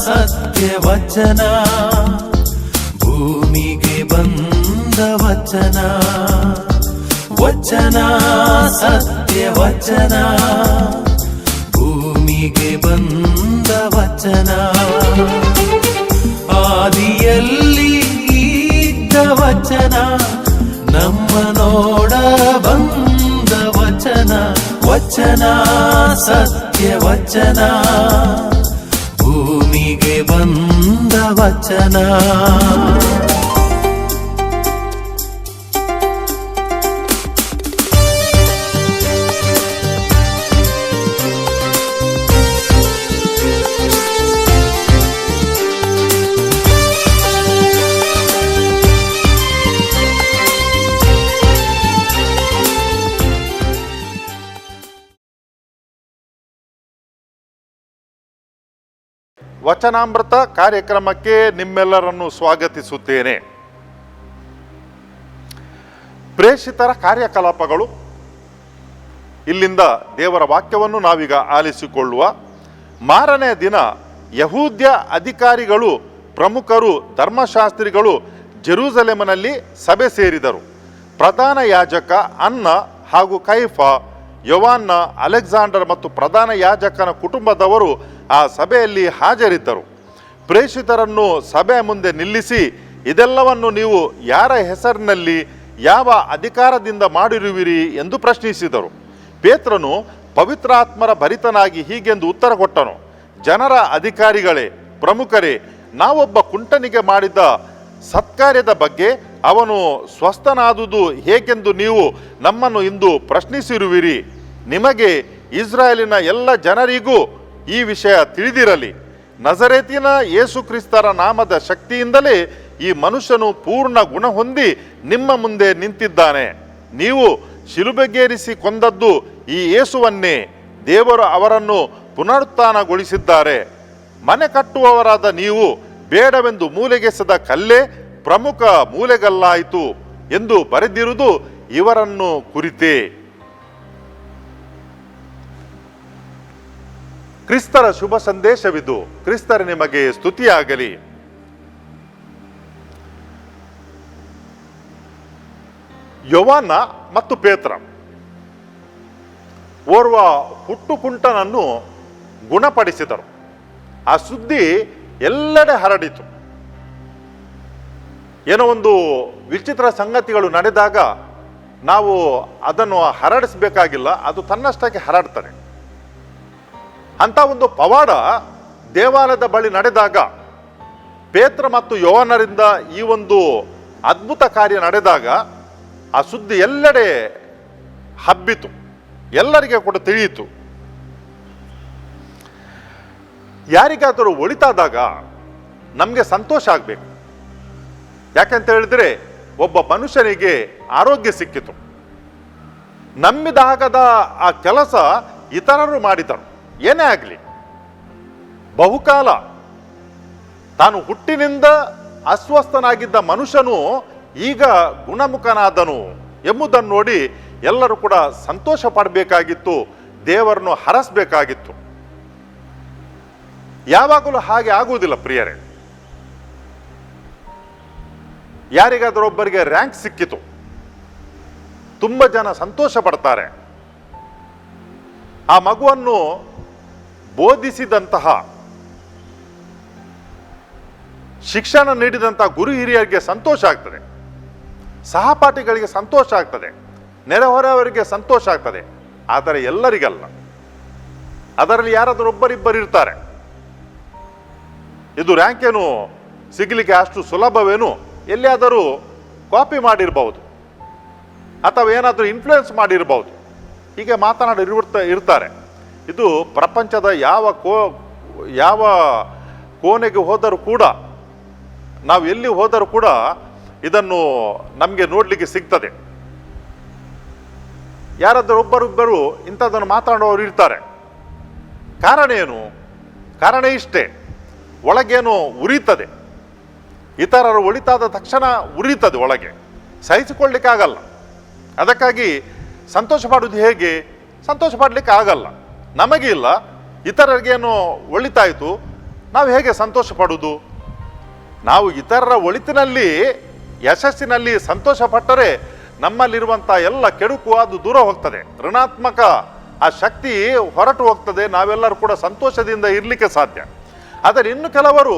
ಸತ್ಯವಚನ ಭೂಮಿಗೆ ಬಂದ ವಚನ ವಚನ ಸತ್ಯವಚನ ಭೂಮಿಗೆ ಬಂದ ವಚನ ಆದಿಯಲ್ಲಿ ಇದ್ದ ವಚನ ನಮ್ಮ ನೋಡ ಬಂದ ವಚನ ವಚನ ಸತ್ಯವಚನ ಭೂಮಿಗೆ ಬಂದ ವಚನ ವಚನಾಮೃತ ಕಾರ್ಯಕ್ರಮಕ್ಕೆ ನಿಮ್ಮೆಲ್ಲರನ್ನು ಸ್ವಾಗತಿಸುತ್ತೇನೆ. ಪ್ರೇಷಿತರ ಕಾರ್ಯಕಲಾಪಗಳು, ಇಲ್ಲಿಂದ ದೇವರ ವಾಕ್ಯವನ್ನು ನಾವೀಗ ಆಲಿಸಿಕೊಳ್ಳುವ. ಮಾರನೇ ದಿನ ಯಹೂದ್ಯ ಅಧಿಕಾರಿಗಳು, ಪ್ರಮುಖರು, ಧರ್ಮಶಾಸ್ತ್ರಿಗಳು ಜೆರೂಸಲೇಮಿನಲ್ಲಿ ಸಭೆ ಸೇರಿದರು. ಪ್ರಧಾನ ಯಾಜಕ ಅನ್ನ ಹಾಗೂ ಕೈಫ, ಯೋವಾನ್ನ, ಅಲೆಕ್ಸಾಂಡರ್ ಮತ್ತು ಪ್ರಧಾನ ಯಾಜಕನ ಕುಟುಂಬದವರು ಆ ಸಭೆಯಲ್ಲಿ ಹಾಜರಿದ್ದರು. ಪ್ರೇಷಿತರನ್ನು ಸಭೆಯ ಮುಂದೆ ನಿಲ್ಲಿಸಿ, ಇದೆಲ್ಲವನ್ನು ನೀವು ಯಾರ ಹೆಸರಿನಲ್ಲಿ ಯಾವ ಅಧಿಕಾರದಿಂದ ಮಾಡಿರುವಿರಿ ಎಂದು ಪ್ರಶ್ನಿಸಿದರು. ಪೇತ್ರನು ಪವಿತ್ರಾತ್ಮರ ಭರಿತನಾಗಿ ಹೀಗೆಂದು ಉತ್ತರ ಕೊಟ್ಟನು, ಜನರ ಅಧಿಕಾರಿಗಳೇ, ಪ್ರಮುಖರೇ, ನಾವೊಬ್ಬ ಕುಂಟನಿಗೆ ಮಾಡಿದ ಸತ್ಕಾರ್ಯದ ಬಗ್ಗೆ ಅವನು ಸ್ವಸ್ಥನಾದುದು ಹೇಗೆಂದು ನೀವು ನಮ್ಮನ್ನು ಇಂದು ಪ್ರಶ್ನಿಸಿರುವಿರಿ. ನಿಮಗೆ ಇಸ್ರಾಯೇಲಿನ ಎಲ್ಲ ಜನರಿಗೂ ಈ ವಿಷಯ ತಿಳಿದಿರಲಿ. ನಜರೇತಿನ ಯೇಸು ಕ್ರಿಸ್ತರ ನಾಮದ ಶಕ್ತಿಯಿಂದಲೇ ಈ ಮನುಷ್ಯನು ಪೂರ್ಣ ಗುಣ ಹೊಂದಿ ನಿಮ್ಮ ಮುಂದೆ ನಿಂತಿದ್ದಾನೆ. ನೀವು ಶಿಲುಬೆಗೇರಿಸಿ ಕೊಂದದ್ದು ಈ ಯೇಸುವನ್ನೇ. ದೇವರು ಅವರನ್ನು ಪುನರುತ್ಥಾನಗೊಳಿಸಿದ್ದಾರೆ. ಮನೆ ಕಟ್ಟುವವರಾದ ನೀವು ಬೇಡವೆಂದು ಮೂಲೆಗೆಸೆದ ಕಲ್ಲೇ ಪ್ರಮುಖ ಮೂಲೆಗಲ್ಲಾಯಿತು ಎಂದು ಬರೆದಿರುವುದು ಇವರನ್ನು ಕುರಿತೇ. ಕ್ರಿಸ್ತರ ಶುಭ ಸಂದೇಶವಿದು. ಕ್ರಿಸ್ತರ ನಿಮಗೆ ಸ್ತುತಿಯಾಗಲಿ. ಯೋವಾನ್ನ ಮತ್ತು ಪೇತ್ರ ಓರ್ವ ಹುಟ್ಟುಕುಂಟನನ್ನು ಗುಣಪಡಿಸಿದರು. ಆ ಸುದ್ದಿ ಎಲ್ಲೆಡೆ ಹರಡಿತು. ಏನೋ ಒಂದು ವಿಚಿತ್ರ ಸಂಗತಿಗಳು ನಡೆದಾಗ ನಾವು ಅದನ್ನು ಹರಡಿಸಬೇಕಾಗಿಲ್ಲ, ಅದು ತನ್ನಷ್ಟಕ್ಕೆ ಹರಡ್ತಾನೆ. ಅಂತ ಒಂದು ಪವಾಡ ದೇವಾಲಯದ ಬಳಿ ನಡೆದಾಗ, ಪೇತ್ರ ಮತ್ತು ಯೋವಾನರಿಂದ ಈ ಒಂದು ಅದ್ಭುತ ಕಾರ್ಯ ನಡೆದಾಗ ಆ ಸುದ್ದಿ ಎಲ್ಲೆಡೆ ಹಬ್ಬಿತು, ಎಲ್ಲರಿಗೆ ಕೂಡ ತಿಳಿಯಿತು. ಯಾರಿಗಾದರೂ ಒಳಿತಾದಾಗ ನಮಗೆ ಸಂತೋಷ ಆಗಬೇಕು. ಯಾಕಂತ ಹೇಳಿದ್ರೆ ಒಬ್ಬ ಮನುಷ್ಯನಿಗೆ ಆರೋಗ್ಯ ಸಿಕ್ಕಿತು. ನಂಬಿದಾಗದ ಆ ಕೆಲಸ ಇತರರು ಮಾಡಿದರು. ಏನೇ ಆಗಲಿ, ಬಹುಕಾಲ ತಾನು ಹುಟ್ಟಿನಿಂದ ಅಸ್ವಸ್ಥನಾಗಿದ್ದ ಮನುಷ್ಯನು ಈಗ ಗುಣಮುಖನಾದನು ಎಂಬುದನ್ನು ನೋಡಿ ಎಲ್ಲರೂ ಕೂಡ ಸಂತೋಷ ಪಡಬೇಕಾಗಿತ್ತು, ದೇವರನ್ನು ಹರಸಬೇಕಾಗಿತ್ತು. ಯಾವಾಗಲೂ ಹಾಗೆ ಆಗುವುದಿಲ್ಲ ಪ್ರಿಯರೇ. ಯಾರಿಗಾದರೂ ಒಬ್ಬರಿಗೆ ರ್ಯಾಂಕ್ ಸಿಕ್ಕಿತು, ತುಂಬ ಜನ ಸಂತೋಷ ಪಡ್ತಾರೆ. ಆ ಮಗುವನ್ನು ಬೋಧಿಸಿದಂತಹ, ಶಿಕ್ಷಣ ನೀಡಿದಂತಹ ಗುರು ಹಿರಿಯರಿಗೆ ಸಂತೋಷ ಆಗ್ತದೆ, ಸಹಪಾಠಿಗಳಿಗೆ ಸಂತೋಷ ಆಗ್ತದೆ, ನೆರೆಹೊರೆಯವರಿಗೆ ಸಂತೋಷ ಆಗ್ತದೆ. ಆದರೆ ಎಲ್ಲರಿಗಲ್ಲ. ಅದರಲ್ಲಿ ಯಾರಾದರೂ ಒಬ್ಬರಿಬ್ಬರು ಇರ್ತಾರೆ. ಇದು ರ್ಯಾಂಕ್ ಏನು ಸಿಗಲಿಕ್ಕೆ ಅಷ್ಟು ಸುಲಭವೇನು, ಎಲ್ಲಿಯಾದರೂ ಕಾಪಿ ಮಾಡಿರ್ಬಹುದು ಅಥವಾ ಏನಾದರೂ ಇನ್ಫ್ಲುಯೆನ್ಸ್ ಮಾಡಿರ್ಬಹುದು, ಹೀಗೆ ಇರ್ತಾರೆ. ಇದು ಪ್ರಪಂಚದ ಯಾವ ಕೋಣೆಗೆ ಹೋದರೂ ಕೂಡ, ನಾವು ಎಲ್ಲಿ ಹೋದರೂ ಕೂಡ ಇದನ್ನು ನಮಗೆ ನೋಡಲಿಕ್ಕೆ ಸಿಗ್ತದೆ. ಯಾರಾದರೂ ಒಬ್ಬರಿಬ್ಬರು ಇಂಥದ್ದನ್ನು ಮಾತಾಡುವವರು ಇರ್ತಾರೆ. ಕಾರಣ ಏನು? ಕಾರಣ ಇಷ್ಟೇ, ಒಳಗೇನು ಉರಿತದೆ. ಇತರರು ಒಳಿತಾದ ತಕ್ಷಣ ಉರಿತದೆ ಒಳಗೆ, ಸಹಿಸಿಕೊಳ್ಳಿಕ್ಕಾಗಲ್ಲ. ಅದಕ್ಕಾಗಿ ಸಂತೋಷ ಪಡುವುದು ಹೇಗೆ? ಸಂತೋಷ ಪಡಲಿಕ್ಕೆ ಆಗಲ್ಲ. ನಮಗೆ ಇಲ್ಲ, ಇತರರಿಗೇನು ಒಳಿತಾಯಿತು, ನಾವು ಹೇಗೆ ಸಂತೋಷ ಪಡುವುದು? ನಾವು ಇತರರ ಒಳಿತಿನಲ್ಲಿ ಯಶಸ್ಸಿನಲ್ಲಿ ಸಂತೋಷ ಪಟ್ಟರೆ ನಮ್ಮಲ್ಲಿರುವಂಥ ಎಲ್ಲ ಕೆಡುಕು ಅದು ದೂರ ಹೋಗ್ತದೆ, ಋಣಾತ್ಮಕ ಆ ಶಕ್ತಿ ಹೊರಟು ಹೋಗ್ತದೆ, ನಾವೆಲ್ಲರೂ ಕೂಡ ಸಂತೋಷದಿಂದ ಇರಲಿಕ್ಕೆ ಸಾಧ್ಯ. ಆದರೆ ಇನ್ನು ಕೆಲವರು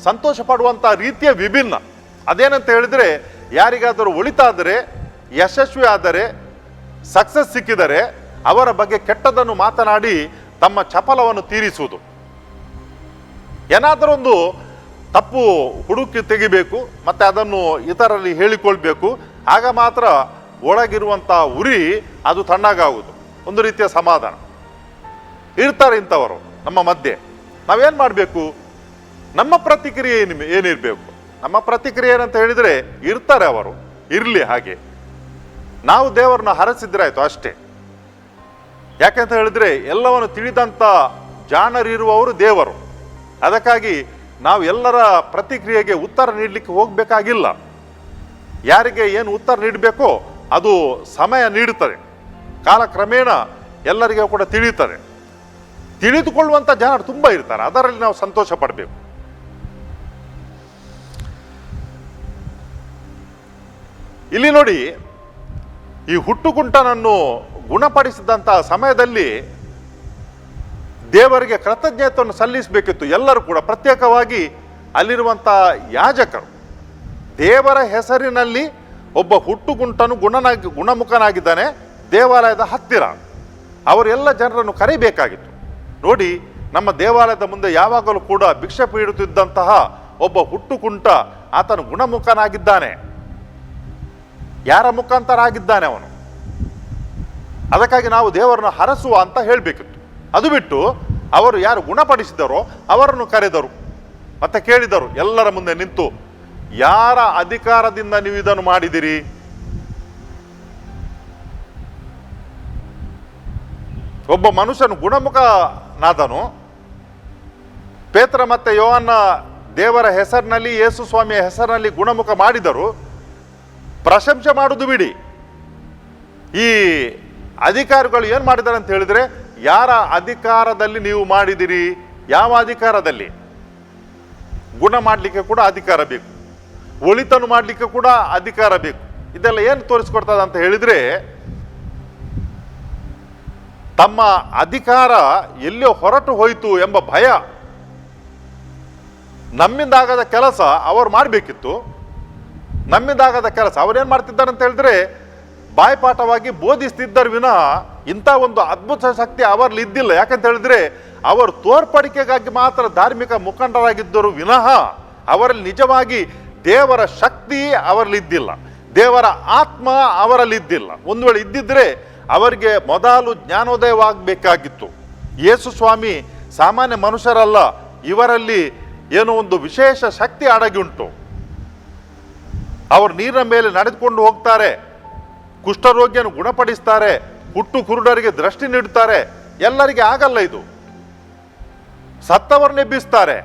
ಸಂತೋಷ ಪಡುವಂಥ ರೀತಿಯ ವಿಭಿನ್ನ. ಅದೇನಂತ ಹೇಳಿದರೆ, ಯಾರಿಗಾದರೂ ಒಳಿತಾದರೆ, ಯಶಸ್ವಿ ಆದರೆ, ಸಕ್ಸಸ್ ಸಿಕ್ಕಿದರೆ ಅವರ ಬಗ್ಗೆ ಕೆಟ್ಟದನ್ನು ಮಾತನಾಡಿ ತಮ್ಮ ಚಪಲವನ್ನು ತೀರಿಸುವುದು. ಏನಾದರೊಂದು ತಪ್ಪು ಹುಡುಕಿ ತೆಗಿಬೇಕು, ಮತ್ತು ಅದನ್ನು ಇತರರಲ್ಲಿ ಹೇಳಿಕೊಳ್ಬೇಕು. ಆಗ ಮಾತ್ರ ಒಳಗಿರುವಂಥ ಉರಿ ಅದು ತಣ್ಣಗಾಗುವುದು, ಒಂದು ರೀತಿಯ ಸಮಾಧಾನ. ಇರ್ತಾರೆ ಇಂಥವರು ನಮ್ಮ ಮಧ್ಯೆ. ನಾವೇನು ಮಾಡಬೇಕು? ನಮ್ಮ ಪ್ರತಿಕ್ರಿಯೆ ಏನಿರಬೇಕು? ನಮ್ಮ ಪ್ರತಿಕ್ರಿಯೆ ಏನಂತ ಹೇಳಿದರೆ, ಇರ್ತಾರೆ ಅವರು, ಇರಲಿ ಹಾಗೆ, ನಾವು ದೇವರನ್ನ ಹರಸಿದ್ರಾಯ್ತು ಅಷ್ಟೇ. ಯಾಕೆಂತ ಹೇಳಿದರೆ, ಎಲ್ಲವನ್ನು ತಿಳಿದಂಥ ಜಾಣರಿರುವವರು ದೇವರು. ಅದಕ್ಕಾಗಿ ನಾವು ಎಲ್ಲರ ಪ್ರತಿಕ್ರಿಯೆಗೆ ಉತ್ತರ ನೀಡಲಿಕ್ಕೆ ಹೋಗಬೇಕಾಗಿಲ್ಲ. ಯಾರಿಗೆ ಏನು ಉತ್ತರ ನೀಡಬೇಕೋ ಅದು ಸಮಯ ನೀಡುತ್ತದೆ, ಕಾಲಕ್ರಮೇಣ ಎಲ್ಲರಿಗೂ ಕೂಡ ತಿಳಿಯುತ್ತದೆ. ತಿಳಿದುಕೊಳ್ಳುವಂಥ ಜನರು ತುಂಬ ಇರ್ತಾರೆ, ಅದರಲ್ಲಿ ನಾವು ಸಂತೋಷ ಪಡಬೇಕು. ಇಲ್ಲಿ ನೋಡಿ, ಈ ಹುಟ್ಟುಗುಂಟನನ್ನು ಗುಣಪಡಿಸಿದಂಥ ಸಮಯದಲ್ಲಿ ದೇವರಿಗೆ ಕೃತಜ್ಞತೆಯನ್ನು ಸಲ್ಲಿಸಬೇಕಿತ್ತು ಎಲ್ಲರೂ ಕೂಡ. ಪ್ರತ್ಯೇಕವಾಗಿ ಅಲ್ಲಿರುವಂಥ ಯಾಜಕರು, ದೇವರ ಹೆಸರಿನಲ್ಲಿ ಒಬ್ಬ ಹುಟ್ಟುಗುಂಟನು ಗುಣಮುಖನಾಗಿದ್ದಾನೆ ದೇವಾಲಯದ ಹತ್ತಿರ, ಅವರೆಲ್ಲ ಜನರನ್ನು ಕರೆಯಬೇಕಾಗಿತ್ತು. ನೋಡಿ, ನಮ್ಮ ದೇವಾಲಯದ ಮುಂದೆ ಯಾವಾಗಲೂ ಕೂಡ ಭಿಕ್ಷೆ ಪೀಡುತ್ತಿದ್ದಂತಹ ಒಬ್ಬ ಹುಟ್ಟುಗುಂಟ ಆತನು ಗುಣಮುಖನಾಗಿದ್ದಾನೆ. ಯಾರ ಮುಖಾಂತರ ಆಗಿದ್ದಾನೆ ಅವನು? ಅದಕ್ಕಾಗಿ ನಾವು ದೇವರನ್ನು ಹರಸುವ ಅಂತ ಹೇಳಬೇಕಿತ್ತು. ಅದು ಬಿಟ್ಟು ಅವರು ಯಾರು ಗುಣಪಡಿಸಿದರೋ ಅವರನ್ನು ಕರೆದರು, ಮತ್ತೆ ಕೇಳಿದರು ಎಲ್ಲರ ಮುಂದೆ ನಿಂತು, ಯಾರ ಅಧಿಕಾರದಿಂದ ನೀವು ಇದನ್ನು ಮಾಡಿದಿರಿ? ಒಬ್ಬ ಮನುಷ್ಯನು ಗುಣಮುಖನಾದನು. ಪೇತ್ರ ಮತ್ತೆ ಯೋಹನ್ನ ದೇವರ ಹೆಸರಿನಲ್ಲಿ, ಯೇಸು ಸ್ವಾಮಿಯ ಹೆಸರಿನಲ್ಲಿ ಗುಣಮುಖ ಮಾಡಿದರು. ಪ್ರಶಂಸೆ ಮಾಡುವುದು ಬಿಡಿ, ಈ ಅಧಿಕಾರಿಗಳು ಏನು ಮಾಡಿದ್ದಾರೆ ಅಂತ ಹೇಳಿದ್ರೆ, ಯಾರ ಅಧಿಕಾರದಲ್ಲಿ ನೀವು ಮಾಡಿದಿರಿ? ಯಾವ ಅಧಿಕಾರದಲ್ಲಿ? ಗುಣ ಮಾಡಲಿಕ್ಕೆ ಕೂಡ ಅಧಿಕಾರ ಬೇಕು, ಒಳಿತನ್ನು ಮಾಡಲಿಕ್ಕೆ ಕೂಡ ಅಧಿಕಾರ ಬೇಕು. ಇದೆಲ್ಲ ಏನು ತೋರಿಸ್ಕೊಡ್ತದೆ ಅಂತ ಹೇಳಿದ್ರೆ, ತಮ್ಮ ಅಧಿಕಾರ ಎಲ್ಲೋ ಹೊರಟು ಹೋಯಿತು ಎಂಬ ಭಯ. ನಮ್ಮಿಂದಾಗದ ಕೆಲಸ ಅವರು ಮಾಡಬೇಕಿತ್ತು, ನಮ್ಮಿಂದಾಗದ ಕೆಲಸ ಅವರೇನು ಮಾಡ್ತಿದ್ದಾರೆ ಅಂತ ಹೇಳಿದ್ರೆ, ಬಾಯ್ಪಾಠವಾಗಿ ಬೋಧಿಸ್ತಿದ್ದರು ವಿನಃ ಇಂಥ ಒಂದು ಅದ್ಭುತ ಶಕ್ತಿ ಅವರಲ್ಲಿ ಇದ್ದಿಲ್ಲ. ಯಾಕಂತ ಹೇಳಿದ್ರೆ, ಅವರು ತೋರ್ಪಡಿಕೆಗಾಗಿ ಮಾತ್ರ ಧಾರ್ಮಿಕ ಮುಖಂಡರಾಗಿದ್ದರು ವಿನಃ ಅವರಲ್ಲಿ ನಿಜವಾಗಿ ದೇವರ ಶಕ್ತಿ ಅವರಲ್ಲಿದ್ದಿಲ್ಲ, ದೇವರ ಆತ್ಮ ಅವರಲ್ಲಿದ್ದಿಲ್ಲ. ಒಂದು ವೇಳೆ ಇದ್ದಿದ್ರೆ ಅವರಿಗೆ ಮೊದಲು ಜ್ಞಾನೋದಯವಾಗಬೇಕಾಗಿತ್ತು. ಯೇಸು ಸ್ವಾಮಿ ಸಾಮಾನ್ಯ ಮನುಷ್ಯರಲ್ಲ, ಇವರಲ್ಲಿ ಏನೋ ಒಂದು ವಿಶೇಷ ಶಕ್ತಿ ಅಡಗಿ ಉಂಟು. ಅವರು ನೀರಿನ ಮೇಲೆ ನಡೆದುಕೊಂಡು ಹೋಗ್ತಾರೆ, ಕುಷ್ಠರೋಗಿಯನ್ನು ಗುಣಪಡಿಸ್ತಾರೆ, ಹುಟ್ಟು ಕುರುಡರಿಗೆ ದೃಷ್ಟಿ ನೀಡುತ್ತಾರೆ. ಎಲ್ಲರಿಗೆ ಆಗಲ್ಲ ಇದು. ಸತ್ತವರನ್ನ ಎಬ್ಬಿಸ್ತಾರೆ.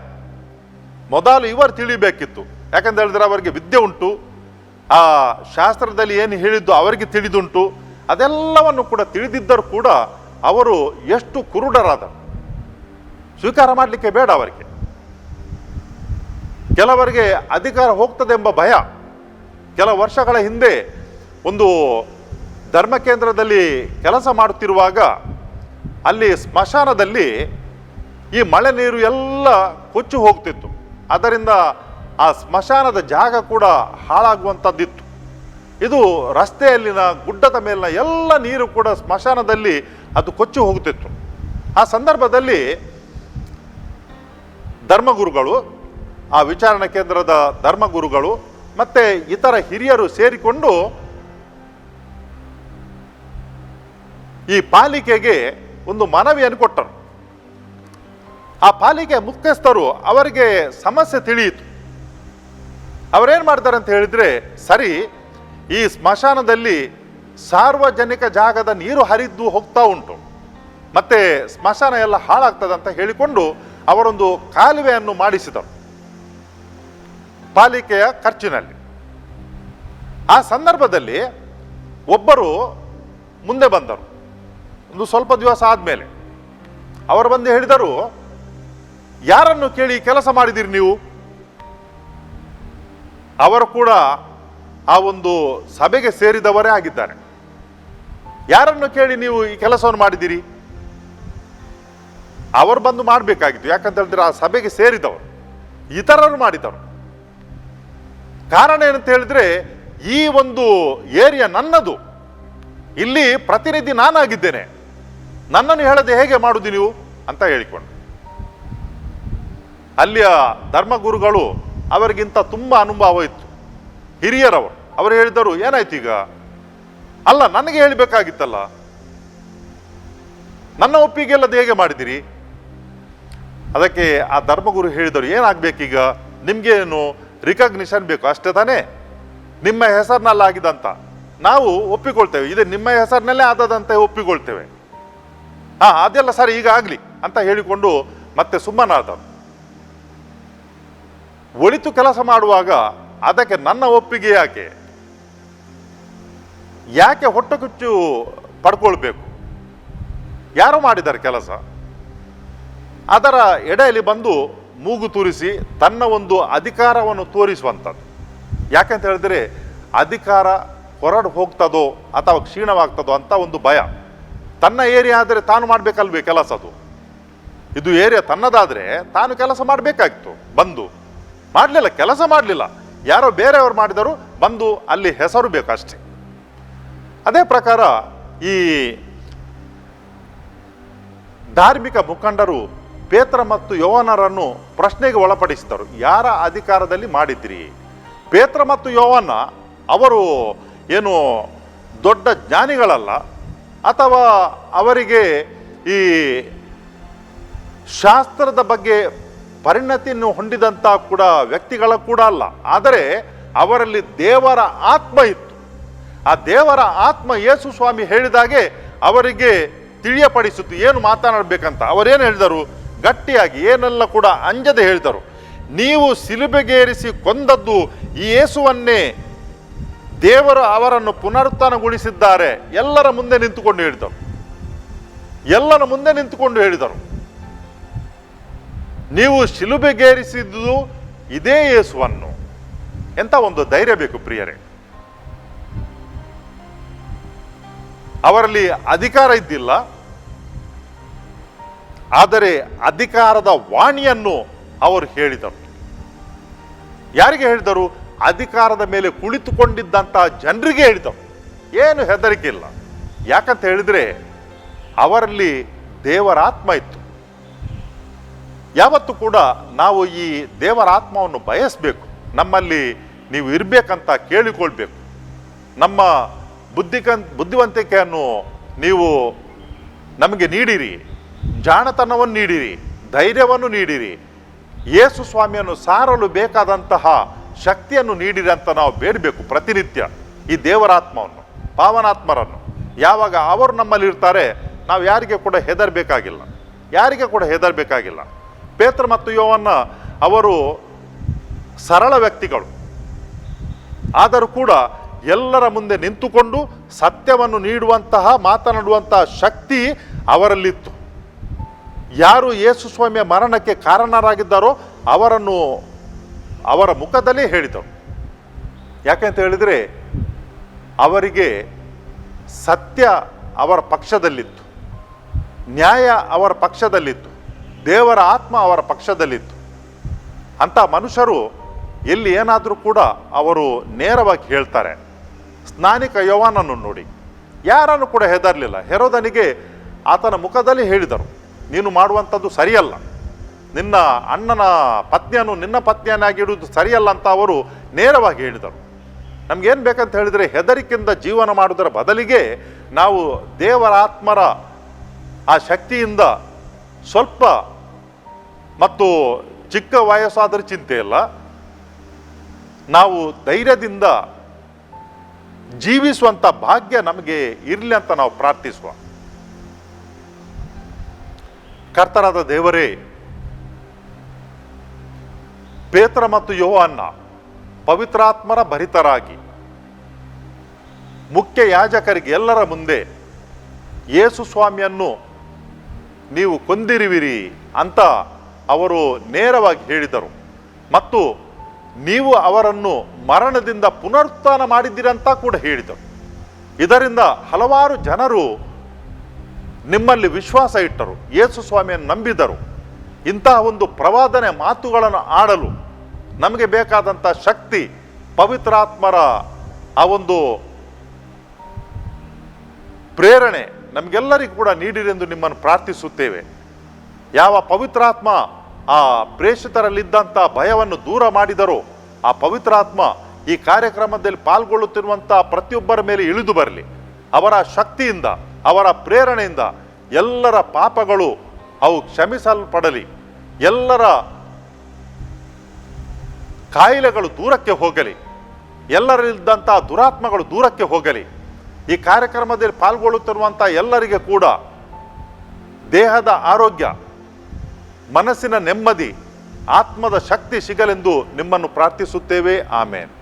ಮೊದಲು ಇವರು ತಿಳಿಬೇಕಿತ್ತು. ಯಾಕಂತ ಹೇಳಿದ್ರೆ ಅವರಿಗೆ ವಿದ್ಯೆ ಉಂಟು, ಆ ಶಾಸ್ತ್ರದಲ್ಲಿ ಏನು ಹೇಳಿದ್ದು ಅವರಿಗೆ ತಿಳಿದುಂಟು. ಅದೆಲ್ಲವನ್ನು ಕೂಡ ತಿಳಿದಿದ್ದರೂ ಕೂಡ ಅವರು ಎಷ್ಟು ಕುರುಡರಾದರು, ಸ್ವೀಕಾರ ಮಾಡಲಿಕ್ಕೆ ಬೇಡ ಅವರಿಗೆ. ಕೆಲವರಿಗೆ ಅಧಿಕಾರ ಹೋಗ್ತದೆ ಎಂಬ ಭಯ. ಕೆಲ ವರ್ಷಗಳ ಹಿಂದೆ ಒಂದು ಧರ್ಮ ಕೇಂದ್ರದಲ್ಲಿ ಕೆಲಸ ಮಾಡುತ್ತಿರುವಾಗ ಅಲ್ಲಿ ಸ್ಮಶಾನದಲ್ಲಿ ಈ ಮಳೆ ನೀರು ಎಲ್ಲ ಕೊಚ್ಚಿ ಹೋಗ್ತಿತ್ತು. ಅದರಿಂದ ಆ ಸ್ಮಶಾನದ ಜಾಗ ಕೂಡ ಹಾಳಾಗುವಂಥದ್ದಿತ್ತು. ಇದು ರಸ್ತೆಯಲ್ಲಿನ ಗುಡ್ಡದ ಮೇಲಿನ ಎಲ್ಲ ನೀರು ಕೂಡ ಸ್ಮಶಾನದಲ್ಲಿ ಅದು ಕೊಚ್ಚಿ ಹೋಗುತ್ತಿತ್ತು. ಆ ಸಂದರ್ಭದಲ್ಲಿ ಧರ್ಮಗುರುಗಳು, ಆ ವಿಚಾರಣಾ ಕೇಂದ್ರದ ಧರ್ಮಗುರುಗಳು ಮತ್ತೆ ಇತರ ಹಿರಿಯರು ಸೇರಿಕೊಂಡು ಈ ಪಾಲಿಕೆಗೆ ಒಂದು ಮನವಿಯನ್ನು ಕೊಟ್ಟರು. ಆ ಪಾಲಿಕೆ ಮುಖ್ಯಸ್ಥರು ಅವರಿಗೆ ಸಮಸ್ಯೆ ತಿಳಿಯಿತು. ಅವರೇನು ಮಾಡ್ತಾರೆ ಅಂತ ಹೇಳಿದ್ರೆ, ಸರಿ, ಈ ಸ್ಮಶಾನದಲ್ಲಿ ಸಾರ್ವಜನಿಕ ಜಾಗದ ನೀರು ಹರಿದು ಹೋಗ್ತಾ ಉಂಟು, ಮತ್ತೆ ಸ್ಮಶಾನ ಎಲ್ಲ ಹಾಳಾಗ್ತದೆ ಅಂತ ಹೇಳಿಕೊಂಡು ಅವರೊಂದು ಕಾಲುವೆಯನ್ನು ಮಾಡಿಸಿದರು ಪಾಲಿಕೆಯ ಖರ್ಚಿನಲ್ಲಿ. ಆ ಸಂದರ್ಭದಲ್ಲಿ ಒಬ್ಬರು ಮುಂದೆ ಬಂದರು. ಒಂದು ಸ್ವಲ್ಪ ದಿವಸ ಆದಮೇಲೆ ಅವರು ಬಂದು ಹೇಳಿದರು, ಯಾರನ್ನು ಕೇಳಿ ಕೆಲಸ ಮಾಡಿದಿರಿ ನೀವು? ಅವರು ಕೂಡ ಆ ಒಂದು ಸಭೆಗೆ ಸೇರಿದವರೇ ಆಗಿದ್ದಾರೆ. ಯಾರನ್ನು ಕೇಳಿ ನೀವು ಈ ಕೆಲಸವನ್ನು ಮಾಡಿದಿರಿ? ಅವರು ಬಂದು ಮಾಡಬೇಕಾಗಿತ್ತು. ಯಾಕಂತ ಹೇಳಿದ್ರೆ ಆ ಸಭೆಗೆ ಸೇರಿದವರು, ಇತರರು ಮಾಡಿದವರು. ಕಾರಣ ಏನಂತ ಹೇಳಿದ್ರೆ, ಈ ಒಂದು ಏರಿಯಾ ನನ್ನದು, ಇಲ್ಲಿ ಪ್ರತಿನಿಧಿ ನಾನಾಗಿದ್ದೇನೆ, ನನ್ನನ್ನು ಹೇಳದೆ ಹೇಗೆ ಮಾಡುದು ನೀವು ಅಂತ ಹೇಳಿಕೊಂಡು ಅಲ್ಲಿಯ ಧರ್ಮಗುರುಗಳು ಅವರಿಗಿಂತ ತುಂಬ ಅನುಭವ ಇತ್ತು, ಹಿರಿಯರವರು. ಅವರು ಹೇಳಿದರು, ಏನಾಯ್ತು ಈಗ? ಅಲ್ಲ, ನನಗೆ ಹೇಳಬೇಕಾಗಿತ್ತಲ್ಲ, ನನ್ನ ಒಪ್ಪಿಗೆ ಇಲ್ಲದೆ ಹೇಗೆ ಮಾಡಿದಿರಿ? ಅದಕ್ಕೆ ಆ ಧರ್ಮಗುರು ಹೇಳಿದರು, ಏನಾಗಬೇಕೀಗ? ನಿಮಗೇನು ರಿಕಗ್ನಿಷನ್ ಬೇಕು ಅಷ್ಟೇ ತಾನೇ? ನಿಮ್ಮ ಹೆಸರಿನಲ್ಲಾಗಿದಂತ ನಾವು ಒಪ್ಪಿಕೊಳ್ತೇವೆ, ಇದು ನಿಮ್ಮ ಹೆಸರಿನಲ್ಲೇ ಆದದಂತೆ ಒಪ್ಪಿಕೊಳ್ತೇವೆ. ಅದೆಲ್ಲ ಸರಿ, ಈಗ ಆಗಲಿ ಅಂತ ಹೇಳಿಕೊಂಡು ಮತ್ತೆ ಸುಮ್ಮನಾದರು. ಒಳಿತು ಕೆಲಸ ಮಾಡುವಾಗ ಅದಕ್ಕೆ ನನ್ನ ಒಪ್ಪಿಗೆ ಯಾಕೆ? ಯಾಕೆ ಹೊಟ್ಟೆ ಕಿಚ್ಚು ಪಡ್ಕೊಳ್ಬೇಕು? ಯಾರು ಮಾಡಿದ್ದಾರೆ ಕೆಲಸ? ಅದರ ಎಡೆಯಲ್ಲಿ ಬಂದು ಮೂಗು ತೂರಿಸಿ ತನ್ನ ಒಂದು ಅಧಿಕಾರವನ್ನು ತೋರಿಸುವಂಥದ್ದು. ಯಾಕಂತ ಹೇಳಿದ್ರೆ, ಅಧಿಕಾರ ಹೊರಡು ಹೋಗ್ತದೋ ಅಥವಾ ಕ್ಷೀಣವಾಗ್ತದೋ ಅಂತ ಒಂದು ಭಯ. ತನ್ನ ಏರಿಯಾ ಆದರೆ ತಾನು ಮಾಡಬೇಕಲ್ವೇ ಕೆಲಸ? ಅದು ಇದು ಏರಿಯಾ ತನ್ನದಾದರೆ ತಾನು ಕೆಲಸ ಮಾಡಬೇಕಾಗಿತ್ತು. ಬಂದು ಮಾಡಲಿಲ್ಲ, ಕೆಲಸ ಮಾಡಲಿಲ್ಲ, ಯಾರೋ ಬೇರೆಯವರು ಮಾಡಿದರು, ಬಂದು ಅಲ್ಲಿ ಹೆಸರು ಬೇಕಷ್ಟೇ. ಅದೇ ಪ್ರಕಾರ ಈ ಧಾರ್ಮಿಕ ಮುಖಂಡರು ಪೇತ್ರ ಮತ್ತು ಯೋವಾನರನ್ನು ಪ್ರಶ್ನೆಗೆ ಒಳಪಡಿಸಿದರು. ಯಾರ ಅಧಿಕಾರದಲ್ಲಿ ಮಾಡಿದ್ರಿ? ಪೇತ್ರ ಮತ್ತು ಯೋವಾನ ಅವರು ಏನು ದೊಡ್ಡ ಜ್ಞಾನಿಗಳಲ್ಲ, ಅಥವಾ ಅವರಿಗೆ ಈ ಶಾಸ್ತ್ರದ ಬಗ್ಗೆ ಪರಿಣತಿಯನ್ನು ಹೊಂದಿದಂಥ ಕೂಡ ವ್ಯಕ್ತಿಗಳ ಕೂಡ ಅಲ್ಲ. ಆದರೆ ಅವರಲ್ಲಿ ದೇವರ ಆತ್ಮ ಇತ್ತು. ಆ ದೇವರ ಆತ್ಮ ಯೇಸು ಸ್ವಾಮಿ ಹೇಳಿದಾಗೆ ಅವರಿಗೆ ತಿಳಿಯಪಡಿಸಿತು ಏನು ಮಾತನಾಡಬೇಕಂತ. ಅವರೇನು ಹೇಳಿದರು? ಗಟ್ಟಿಯಾಗಿ ಏನೆಲ್ಲ ಕೂಡ ಅಂಜದೆ ಹೇಳಿದರು, ನೀವು ಸಿಲುಬೆಗೇರಿಸಿ ಕೊಂದದ್ದು ಈ ಯೇಸುವನ್ನೇ, ದೇವರು ಅವರನ್ನು ಪುನರುತ್ಥಾನಗೊಳಿಸಿದ್ದಾರೆ. ಎಲ್ಲರ ಮುಂದೆ ನಿಂತುಕೊಂಡು ಹೇಳಿದರು, ಎಲ್ಲರ ಮುಂದೆ ನಿಂತುಕೊಂಡು ಹೇಳಿದರು, ನೀವು ಶಿಲುಬೆಗೇರಿಸಿದ್ದು ಇದೇ ಯೇಸುವನ್ನು. ಎಂತ ಒಂದು ಧೈರ್ಯ ಬೇಕು ಪ್ರಿಯರೇ. ಅವರಲ್ಲಿ ಅಧಿಕಾರ ಇದ್ದಿಲ್ಲ, ಆದರೆ ಅಧಿಕಾರದ ವಾಣಿಯನ್ನು ಅವರು ಹೇಳಿದರು. ಯಾರಿಗೆ ಹೇಳಿದರು? ಅಧಿಕಾರದ ಮೇಲೆ ಕುಳಿತುಕೊಂಡಿದ್ದಂತಹ ಜನರಿಗೆ ಹೇಳಿದರು. ಏನು ಹೆದರಿಕೆ ಇಲ್ಲ. ಯಾಕಂತ ಹೇಳಿದ್ರೆ ಅವರಲ್ಲಿ ದೇವರ ಆತ್ಮ ಇತ್ತು. ಯಾವತ್ತೂ ಕೂಡ ನಾವು ಈ ದೇವರ ಆತ್ಮವನ್ನು ಬಯಸಬೇಕು. ನಮ್ಮಲ್ಲಿ ನೀವು ಇರಬೇಕಂತ ಕೇಳಿಕೊಳ್ಬೇಕು. ನಮ್ಮ ಬುದ್ಧಿವಂತಿಕೆಯನ್ನು ನೀವು ನಮಗೆ ನೀಡಿರಿ, ಜಾಣತನವನ್ನು ನೀಡಿರಿ, ಧೈರ್ಯವನ್ನು ನೀಡಿರಿ, ಯೇಸು ಸ್ವಾಮಿಯನ್ನು ಸಾರಲು ಬೇಕಾದಂತಹ ಶಕ್ತಿಯನ್ನು ನೀಡಿರಿ ಅಂತ ನಾವು ಬೇಡಬೇಕು ಪ್ರತಿನಿತ್ಯ. ಈ ದೇವರಾತ್ಮವನ್ನು, ಪಾವನಾತ್ಮರನ್ನು ಯಾವಾಗ ಅವರು ನಮ್ಮಲ್ಲಿ ಇರ್ತಾರೆ, ನಾವು ಯಾರಿಗೆ ಕೂಡ ಹೆದರಬೇಕಾಗಿಲ್ಲ, ಯಾರಿಗೆ ಕೂಡ ಹೆದರಬೇಕಾಗಿಲ್ಲ. ಪೇತ್ರ ಮತ್ತು ಯೋವನ್ನ ಅವರು ಸರಳ ವ್ಯಕ್ತಿಗಳು, ಆದರೂ ಕೂಡ ಎಲ್ಲರ ಮುಂದೆ ನಿಂತುಕೊಂಡು ಸತ್ಯವನ್ನು ನೀಡುವಂತಹ, ಮಾತನಾಡುವಂತಹ ಶಕ್ತಿ ಅವರಲ್ಲಿತ್ತು. ಯಾರು ಯೇಸು ಸ್ವಾಮಿಯ ಮರಣಕ್ಕೆ ಕಾರಣರಾಗಿದ್ದಾರೋ ಅವರನ್ನು ಅವರ ಮುಖದಲ್ಲೇ ಹೇಳಿದರು. ಯಾಕೆಂತ ಹೇಳಿದರೆ ಅವರಿಗೆ ಸತ್ಯ ಅವರ ಪಕ್ಷದಲ್ಲಿತ್ತು, ನ್ಯಾಯ ಅವರ ಪಕ್ಷದಲ್ಲಿತ್ತು, ದೇವರ ಆತ್ಮ ಅವರ ಪಕ್ಷದಲ್ಲಿತ್ತು. ಅಂಥ ಮನುಷ್ಯರು ಎಲ್ಲಿ ಏನಾದರೂ ಕೂಡ ಅವರು ನೇರವಾಗಿ ಹೇಳ್ತಾರೆ. ಸ್ನಾನಿಕ ಯೋವಾನನ್ನು ನೋಡಿ, ಯಾರನ್ನು ಕೂಡ ಹೆದರಲಿಲ್ಲ. ಹೆರೋದನಿಗೆ ಆತನ ಮುಖದಲ್ಲಿ ಹೇಳಿದರು, ನೀನು ಮಾಡುವಂಥದ್ದು ಸರಿಯಲ್ಲ, ನಿನ್ನ ಅಣ್ಣನ ಪತ್ನಿಯನ್ನು ನಿನ್ನ ಪತ್ನಿಯನ್ನಾಗಿಡುವುದು ಸರಿಯಲ್ಲ ಅಂತ ಅವರು ನೇರವಾಗಿ ಹೇಳಿದರು. ನಮಗೇನು ಬೇಕಂತ ಹೇಳಿದರೆ, ಹೆದರಿಕೆಯಿಂದ ಜೀವನ ಮಾಡುವುದರ ಬದಲಿಗೆ ನಾವು ದೇವರ ಆತ್ಮರ ಆ ಶಕ್ತಿಯಿಂದ ಸ್ವಲ್ಪ, ಮತ್ತು ಚಿಕ್ಕ ವಯಸ್ಸಾದರೂ ಚಿಂತೆ ಇಲ್ಲ, ನಾವು ಧೈರ್ಯದಿಂದ ಜೀವಿಸುವಂಥ ಭಾಗ್ಯ ನಮಗೆ ಇರಲಿ ಅಂತ ನಾವು ಪ್ರಾರ್ಥಿಸುವ. ಕರ್ತನಾದ ದೇವರೇ, ಪೇತ್ರ ಮತ್ತು ಯೋಹಾನ ಪವಿತ್ರಾತ್ಮರ ಭರಿತರಾಗಿ ಮುಖ್ಯ ಯಾಜಕರಿಗೆ ಎಲ್ಲರ ಮುಂದೆ ಯೇಸು ಸ್ವಾಮಿಯನ್ನು ನೀವು ಕೊಂದಿರುವಿರಿ ಅಂತ ಅವರು ನೇರವಾಗಿ ಹೇಳಿದರು. ಮತ್ತು ನೀವು ಅವರನ್ನು ಮರಣದಿಂದ ಪುನರುತ್ಥಾನ ಮಾಡಿದ್ದೀರಂತ ಕೂಡ ಹೇಳಿದರು. ಇದರಿಂದ ಹಲವಾರು ಜನರು ನಿಮ್ಮಲ್ಲಿ ವಿಶ್ವಾಸ ಇಟ್ಟರು, ಯೇಸು ಸ್ವಾಮಿಯನ್ನು ನಂಬಿದರು. ಇಂತಹ ಒಂದು ಪ್ರವಾದನೆ ಮಾತುಗಳನ್ನು ಆಡಲು ನಮಗೆ ಬೇಕಾದಂಥ ಶಕ್ತಿ ಪವಿತ್ರಾತ್ಮರ ಆ ಒಂದು ಪ್ರೇರಣೆ ನಮಗೆಲ್ಲರಿಗೂ ಕೂಡ ನೀಡಿರೆಂದು ನಿಮ್ಮನ್ನು ಪ್ರಾರ್ಥಿಸುತ್ತೇವೆ. ಯಾವ ಪವಿತ್ರಾತ್ಮ ಆ ಪ್ರೇಷಿತರಲ್ಲಿದ್ದಂಥ ಭಯವನ್ನು ದೂರ ಮಾಡಿದರೋ ಆ ಪವಿತ್ರಾತ್ಮ ಈ ಕಾರ್ಯಕ್ರಮದಲ್ಲಿ ಪಾಲ್ಗೊಳ್ಳುತ್ತಿರುವಂಥ ಪ್ರತಿಯೊಬ್ಬರ ಮೇಲೆ ಇಳಿದು ಬರಲಿ. ಅವರ ಶಕ್ತಿಯಿಂದ, ಅವರ ಪ್ರೇರಣೆಯಿಂದ ಎಲ್ಲರ ಪಾಪಗಳು ಅವು ಕ್ಷಮಿಸಲ್ಪಡಲಿ, ಎಲ್ಲರ ಕಾಯಿಲೆಗಳು ದೂರಕ್ಕೆ ಹೋಗಲಿ, ಎಲ್ಲರಲ್ಲಿದ್ದಂಥ ದುರಾತ್ಮಗಳು ದೂರಕ್ಕೆ ಹೋಗಲಿ. ಈ ಕಾರ್ಯಕ್ರಮದಲ್ಲಿ ಪಾಲ್ಗೊಳ್ಳುತ್ತಿರುವಂಥ ಎಲ್ಲರಿಗೆ ಕೂಡ ದೇಹದ ಆರೋಗ್ಯ, ಮನಸ್ಸಿನ ನೆಮ್ಮದಿ, ಆತ್ಮದ ಶಕ್ತಿ ಸಿಗಲೆಂದು ನಿಮ್ಮನ್ನು ಪ್ರಾರ್ಥಿಸುತ್ತೇವೆ. ಆಮೇನ್.